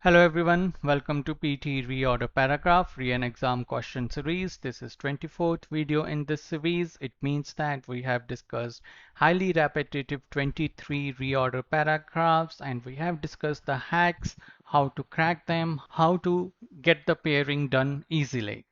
Hello everyone, welcome to PTE Reorder Paragraph Re-an Exam Question Series. This is 24th video in this series. It means that we have discussed highly repetitive 23 reorder paragraphs and we have discussed the hacks, how to crack them, how to get the pairing done easily.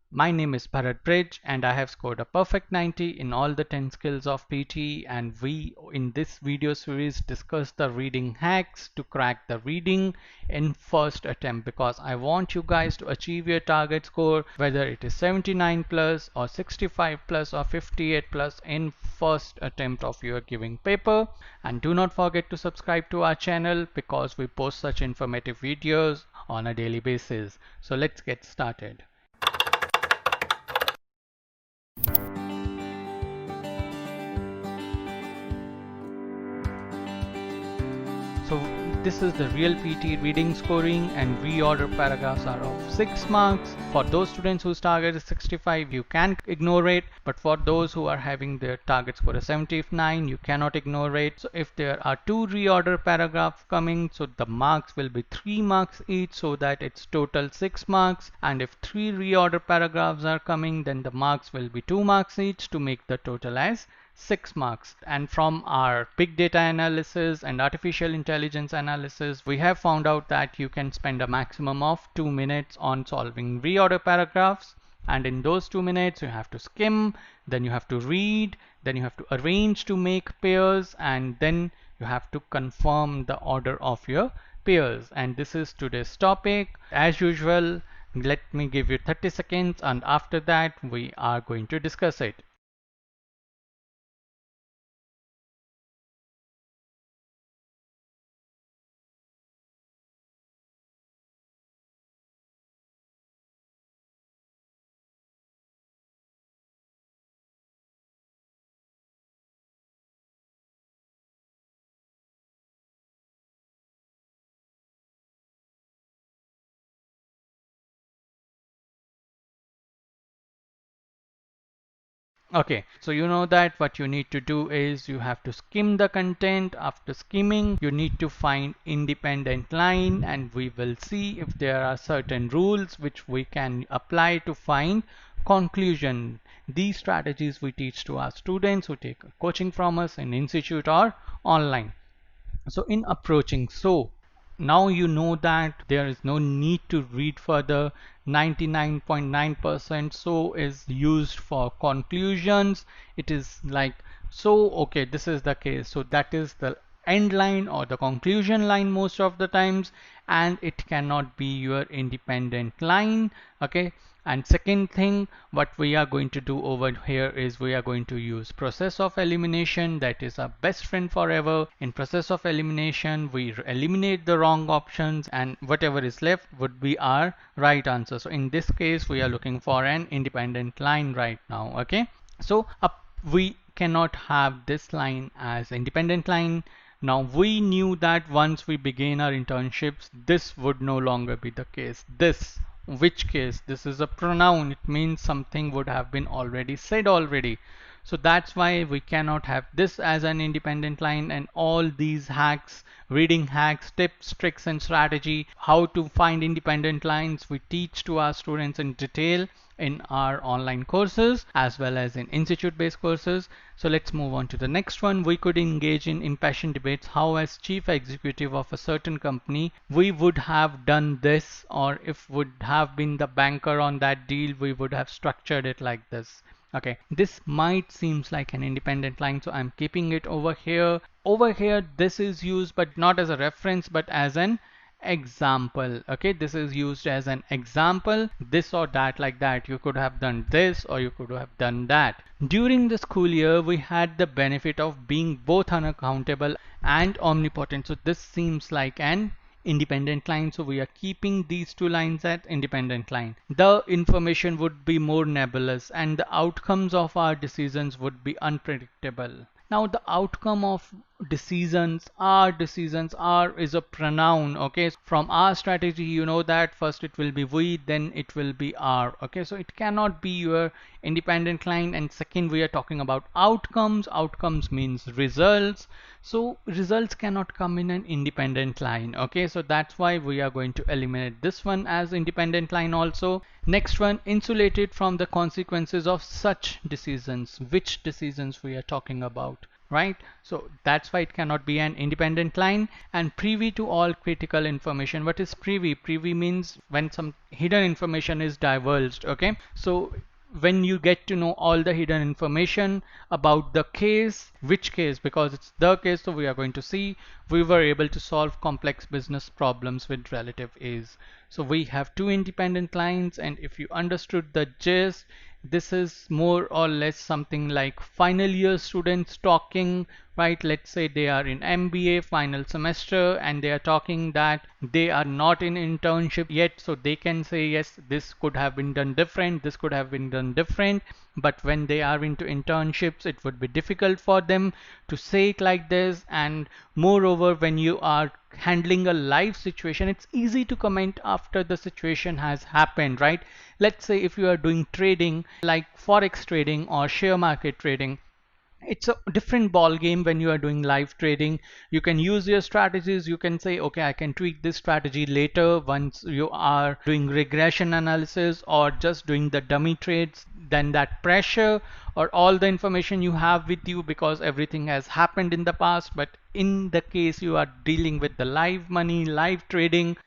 My name is Bhrat Brij and I have scored a perfect 90 in all the 10 skills of PTE, and we in this video series discuss the reading hacks to crack the reading in first attempt, because I want you guys to achieve your target score, whether it is 79 plus or 65 plus or 58 plus in first attempt of your giving paper. And do not forget to subscribe to our channel because we post such informative videos on a daily basis. So let's get started. So this is the real PTE reading scoring, and reorder paragraphs are of 6 marks. For those students whose target is 65, you can ignore it, but for those who are having their target score as 79, you cannot ignore it. So if there are 2 reorder paragraphs coming, so the marks will be 3 marks each, so that it's total 6 marks. And if 3 reorder paragraphs are coming, then the marks will be 2 marks each to make the total as 6 marks. And from our big data analysis and artificial intelligence analysis, we have found out that you can spend a maximum of 2 minutes on solving reorder paragraphs. And in those 2 minutes, you have to skim, then you have to read, then you have to arrange to make pairs, and then you have to confirm the order of your pairs. And this is today's topic. As usual, let me give you 30 seconds, and after that, we are going to discuss it. Okay, so you know that what you need to do is you have to skim the content. After skimming, you need to find independent line, and we will see if there are certain rules which we can apply to find conclusion. These strategies we teach to our students who take coaching from us in institute or online. So in approaching, so now you know that there is no need to read further. 99.9% so is used for conclusions. It is like, so okay, this is the case, so that is the end line or the conclusion line most of the times, and it cannot be your independent line. Okay, and second thing what we are going to do over here is we are going to use process of elimination. That is our best friend forever. In process of elimination, we eliminate the wrong options, and whatever is left would be our right answer. So in this case, we are looking for an independent line right now. Okay, so we cannot have this line as independent line. Now we knew that once we begin our internships, this would no longer be the case. This, which case, this is a pronoun. It means something would have been already said already. So that's why we cannot have this as an independent line. And all these hacks, reading hacks, tips, tricks, and strategy, how to find independent lines, we teach to our students in detail in our online courses as well as in institute-based courses. So let's move on to the next one. We could engage in impassioned debates how, as chief executive of a certain company, we would have done this, or if would have been the banker on that deal, we would have structured it like this. Okay, this might seems like an independent line, so I'm keeping it over here. Over here, this is used but not as a reference but as an example. Okay, this is used as an example, this or that, like that. You could have done this or you could have done that. During the school year, we had the benefit of being both unaccountable and omnipotent. So this seems like an independent line, so we are keeping these two lines at independent line. The information would be more nebulous and the outcomes of our decisions would be unpredictable. Now the outcome of decisions. Our decisions, our is a pronoun. Okay, from our strategy, you know that first it will be we, then it will be our. Okay, so it cannot be your independent client. And second, we are talking about outcomes. Outcomes means results, so results cannot come in an independent line. Okay, so that's why we are going to eliminate this one as independent line also. Next one, insulated from the consequences of such decisions. Which decisions we are talking about, right? So that's why it cannot be an independent line. And privy to all critical information. What is privy? Privy means when some hidden information is divulged. Okay, so when you get to know all the hidden information about the case. Which case? Because it's the case, so we are going to see we were able to solve complex business problems with relative ease. So we have two independent lines, and if you understood the gist, this is more or less something like final year students talking, right? Let's say they are in MBA final semester and they are talking that they are not in internship yet, so they can say yes, this could have been done different, this could have been done different. But when they are into internships, it would be difficult for them to say it like this. And moreover, when you are handling a live situation, it's easy to comment after the situation has happened, right? Let's say if you are doing trading like forex trading or share market trading, it's a different ball game. When you are doing live trading, you can use your strategies. You can say, okay, I can tweak this strategy later once you are doing regression analysis or just doing the dummy trades. Then that pressure or all the information you have with you, because everything has happened in the past. But in the case you are dealing with the live money, live trading,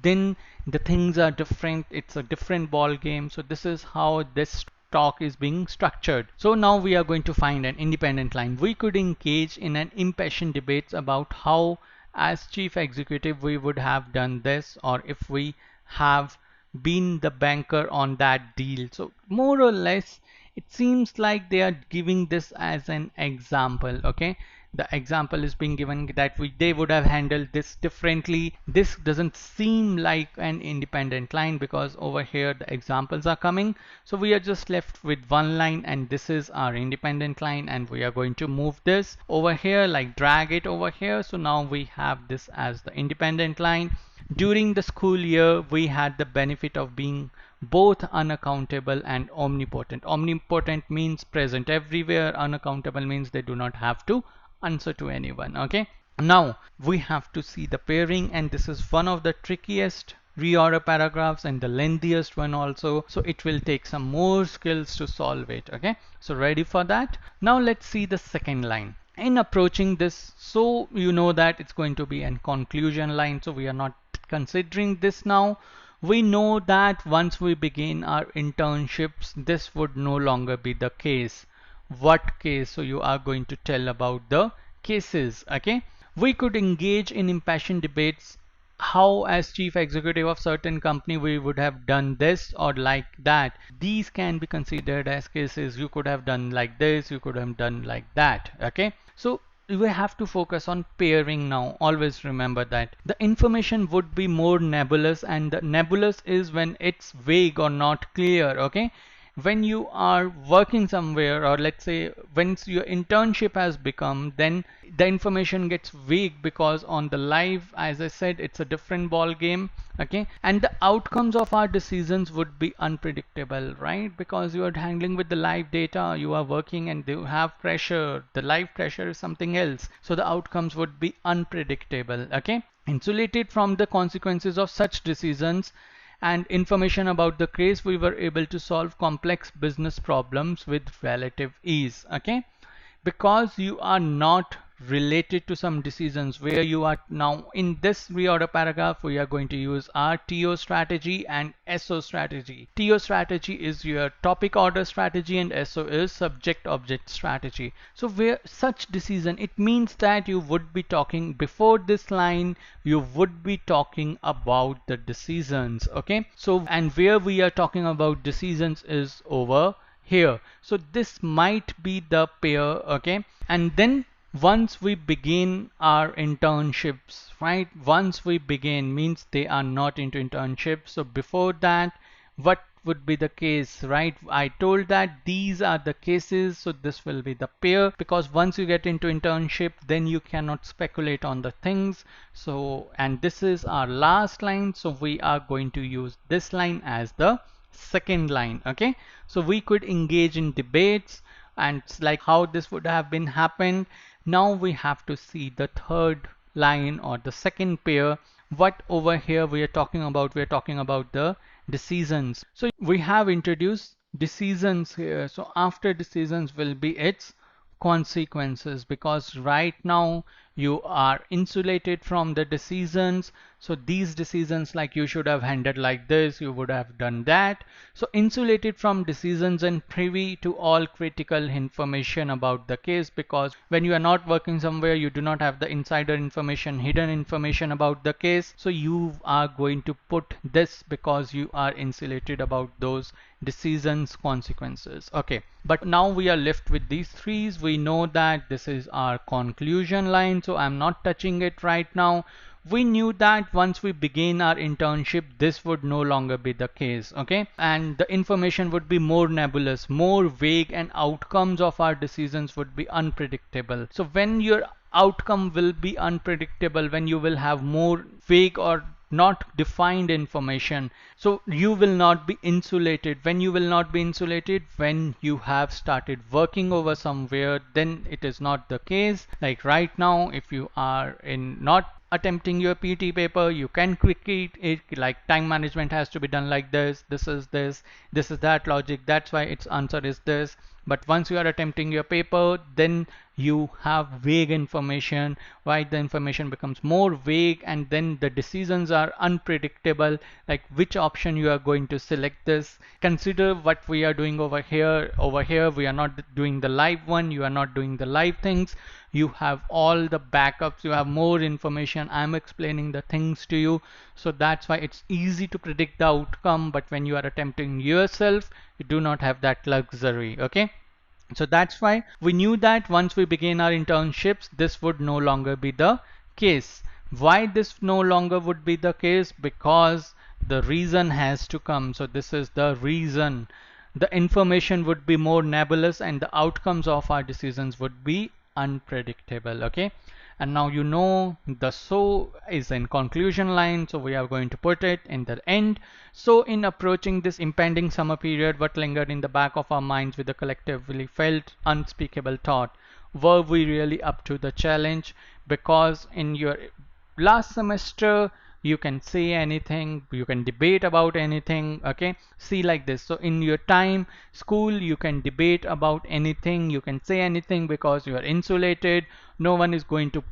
then the things are different. It's a different ball game. So this is how this talk is being structured. So now we are going to find an independent line. We could engage in an impassioned debates about how as chief executive we would have done this, or if we have been the banker on that deal. So more or less it seems like they are giving this as an example. Okay, the example is being given that they would have handled this differently. This doesn't seem like an independent line because over here the examples are coming. So we are just left with one line, and this is our independent line, and we are going to move this over here, like drag it over here. So now we have this as the independent line. During the school year, we had the benefit of being both unaccountable and omnipotent. Omnipotent means present everywhere. Unaccountable means they do not have to answer to anyone. Okay, now we have to see the pairing, and this is one of the trickiest reorder paragraphs and the lengthiest one also, so it will take some more skills to solve it. Okay, so ready for that? Now let's see the second line. In approaching this, so you know that it's going to be a conclusion line, so we are not considering this now. We know that once we begin our internships, this would no longer be the case. What case? So you are going to tell about the cases. Okay, we could engage in impassioned debates how as chief executive of certain company we would have done this or like that. These can be considered as cases. You could have done like this, you could have done like that. Okay, so we have to focus on pairing now. Always remember that the information would be more nebulous, and the nebulous is when it's vague or not clear. Okay, when you are working somewhere, or let's say once your internship has become, then the information gets vague because on the live, as I said, it's a different ball game. Okay, and the outcomes of our decisions would be unpredictable, right? Because you are handling with the live data, you are working and you have pressure. The live pressure is something else, so the outcomes would be unpredictable. Okay, insulated from the consequences of such decisions and information about the case, we were able to solve complex business problems with relative ease. Okay, because you are not related to some decisions where you are now. In this reorder paragraph, we are going to use our TO strategy and SO strategy. TO strategy is your topic order strategy and SO is subject object strategy. So where such decision, it means that you would be talking before this line, you would be talking about the decisions. Okay, so and where we are talking about decisions is over here. So this might be the pair. Okay, and then once we begin our internships, right? Once we begin means they are not into internships. So before that, what would be the case, right? I told that these are the cases, so this will be the pair, because once you get into internship, then you cannot speculate on the things. So, and this is our last line, so we are going to use this line as the second line. Okay, so we could engage in debates, and it's like how this would have been happened. Now we have to see the third line or the second pair. What over here we are talking about? We are talking about the decisions. So we have introduced decisions here. So after decisions will be its consequences, because right now you are insulated from the decisions. So these decisions, like you should have handled like this, you would have done that. So insulated from decisions and privy to all critical information about the case, because when you are not working somewhere, you do not have the insider information, hidden information about the case. So you are going to put this because you are insulated about those decisions consequences. Okay, but now we are left with these threes. We know that this is our conclusion line, so I'm not touching it right now. We knew that once we begin our internship, this would no longer be the case. Okay, and the information would be more nebulous, more vague, and outcomes of our decisions would be unpredictable. So when your outcome will be unpredictable, when you will have more vague or not defined information, so you will not be insulated. When you will not be insulated, when you have started working over somewhere, then it is not the case. Like right now, if you are in not attempting your PT paper, you can quickly it, like time management has to be done like this, this is that logic, that's why its answer is this. But once you are attempting your paper, then you have vague information, right? The information becomes more vague, and then the decisions are unpredictable, like which option you are going to select. This, consider what we are doing over here. Over here we are not doing the live one, you are not doing the live things, you have all the backups, you have more information, I'm explaining the things to you. So that's why it's easy to predict the outcome, but when you are attempting yourself, you do not have that luxury. Okay, so that's why we knew that once we begin our internships, this would no longer be the case. Why this no longer would be the case? Because the reason has to come. So this is the reason. The information would be more nebulous and the outcomes of our decisions would be unpredictable. Okay, and now you know the so is in conclusion line, so we are going to put it in the end. So in approaching this impending summer period, what lingered in the back of our minds with the collectively felt unspeakable thought? Were we really up to the challenge? Because in your last semester, you can say anything, you can debate about anything. Okay, see like this. So in your time school, you can debate about anything, you can say anything, because you are insulated. No one is going to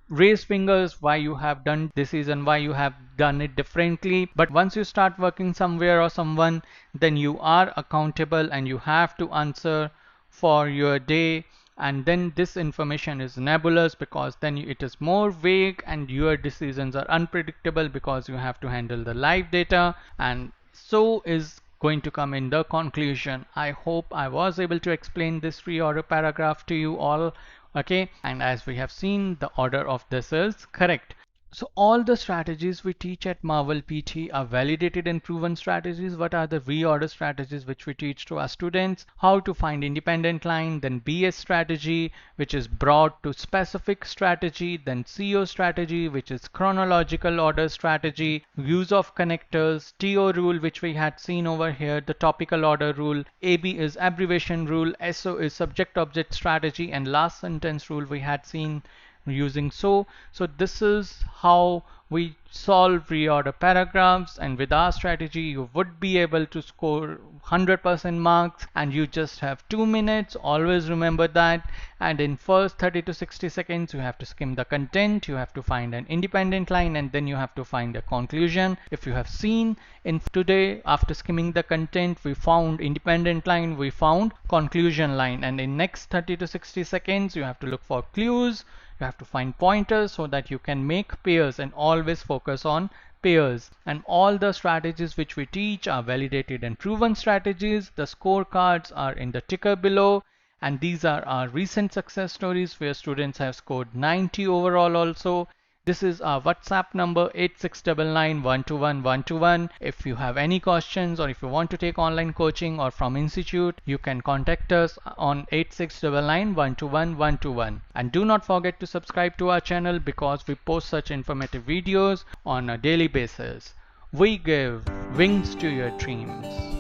raise fingers why you have done this is and why you have done it differently. But once you start working somewhere or someone, then you are accountable and you have to answer for your day. And then this information is nebulous, because then it is more vague and your decisions are unpredictable, because you have to handle the live data. And so is going to come in the conclusion. I hope I was able to explain this reorder paragraph to you all. Okay, and as we have seen, the order of this is correct. So all the strategies we teach at Marvel PT are validated and proven strategies. What are the reorder strategies which we teach to our students? How to find independent line, then BS strategy, which is broad to specific strategy, then CO strategy, which is chronological order strategy, use of connectors, TO rule, which we had seen over here, the topical order rule, AB is abbreviation rule, SO is subject object strategy, and last sentence rule we had seen using so. So this is how we solve reorder paragraphs, and with our strategy you would be able to score 100% marks, and you just have 2 minutes. Always remember that. And in first 30 to 60 seconds you have to skim the content, you have to find an independent line, and then you have to find a conclusion. If you have seen in today, after skimming the content, we found independent line, we found conclusion line, and in next 30 to 60 seconds you have to look for clues, you have to find pointers so that you can make pairs, and always focus on pairs. And all the strategies which we teach are validated and proven strategies. The scorecards are in the ticker below, and these are our recent success stories where students have scored 90 overall also. This is our WhatsApp number 8699121121. If you have any questions or if you want to take online coaching or from institute, you can contact us on 8699121121. And do not forget to subscribe to our channel because we post such informative videos on a daily basis. We give wings to your dreams.